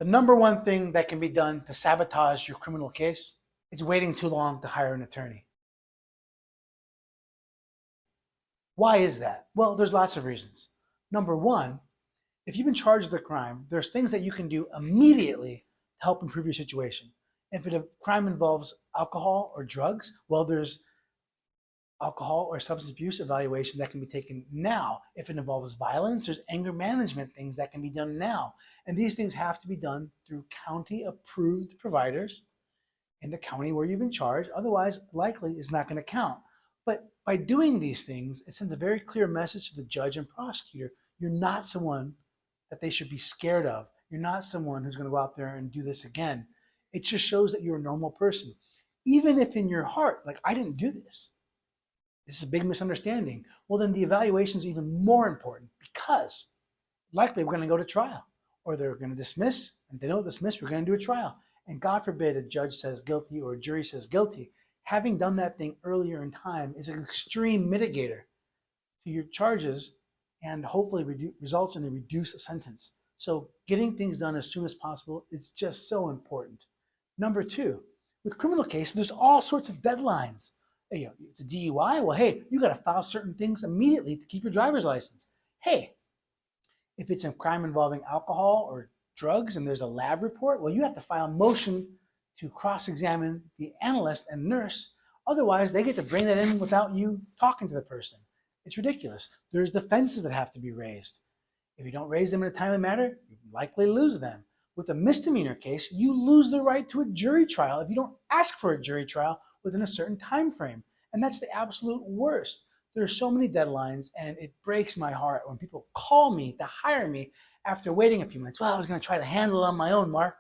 The number one thing that can be done to sabotage your criminal case is waiting too long to hire an attorney. Why is that? Well, there's lots of reasons. Number one, if you've been charged with a crime, there's things that you can do immediately to help improve your situation. If a crime involves alcohol or drugs, well, there's alcohol or substance abuse evaluation that can be taken now. If it involves violence, there's anger management things that can be done now. And these things have to be done through county approved providers in the county where you've been charged. Otherwise, likely it's not going to count. But by doing these things, it sends a very clear message to the judge and prosecutor. You're not someone that they should be scared of. You're not someone who's going to go out there and do this again. It just shows that you're a normal person. Even if in your heart, like, I didn't do this. This is a big misunderstanding. Well, then the evaluation is even more important because likely we're going to go to trial or they're going to dismiss. And if they don't dismiss, we're going to do a trial. And God forbid a judge says guilty or a jury says guilty. Having done that thing earlier in time is an extreme mitigator to your charges and hopefully results in a reduced sentence. So getting things done as soon as possible is just so important. Number two, with criminal cases, there's all sorts of deadlines. You know, it's a DUI. Well, hey, you got to file certain things immediately to keep your driver's license. Hey, if it's a crime involving alcohol or drugs and there's a lab report, well, you have to file a motion to cross-examine the analyst and nurse. Otherwise, they get to bring that in without you talking to the person. It's ridiculous. There's defenses that have to be raised. If you don't raise them in a timely manner, you likely lose them. With a misdemeanor case, you lose the right to a jury trial if you don't ask for a jury trial within a certain time frame. And that's the absolute worst. There are so many deadlines, and it breaks my heart when people call me to hire me after waiting a few months. Well, I was going to try to handle it on my own, Mark.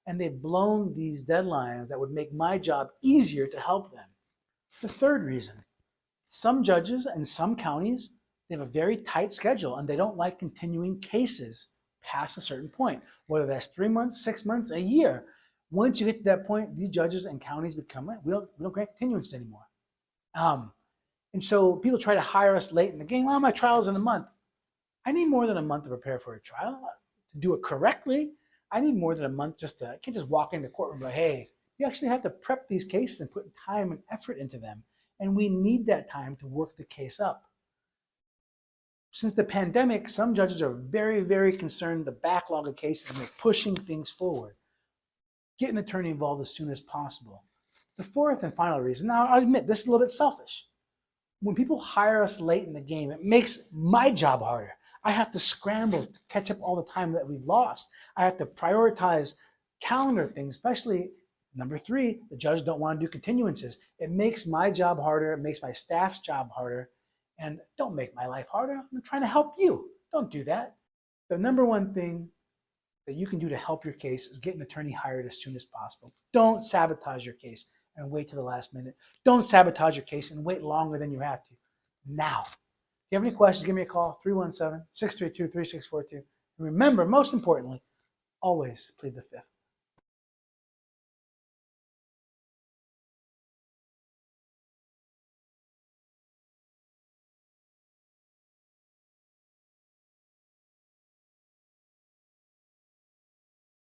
And they've blown these deadlines that would make my job easier to help them. The third reason, some judges and some counties, they have a very tight schedule and they don't like continuing cases past a certain point, whether that's 3 months, 6 months, a year. Once you get to that point, these judges and counties become, we don't grant continuance anymore. And so people try to hire us late in the game. Well, my trial's in a month. I need more than a month to prepare for a trial. To do it correctly, I need more than a month I can't just walk into the courtroom and go, hey, you actually have to prep these cases and put time and effort into them. And we need that time to work the case up. Since the pandemic, some judges are very, very concerned the backlog of cases and they're pushing things forward. Get an attorney involved as soon as possible. The fourth and final reason, now I'll admit this is a little bit selfish. When people hire us late in the game, it makes my job harder. I have to scramble to catch up all the time that we've lost. I have to prioritize calendar things, especially number three, the judge don't want to do continuances. It makes my job harder. It makes my staff's job harder. And don't make my life harder. I'm trying to help you. Don't do that. The number one thing that you can do to help your case is get an attorney hired as soon as possible. Don't sabotage your case and wait to the last minute. Don't sabotage your case and wait longer than you have to. Now. If you have any questions, give me a call, 317-632-3642. And remember, most importantly, always plead the fifth.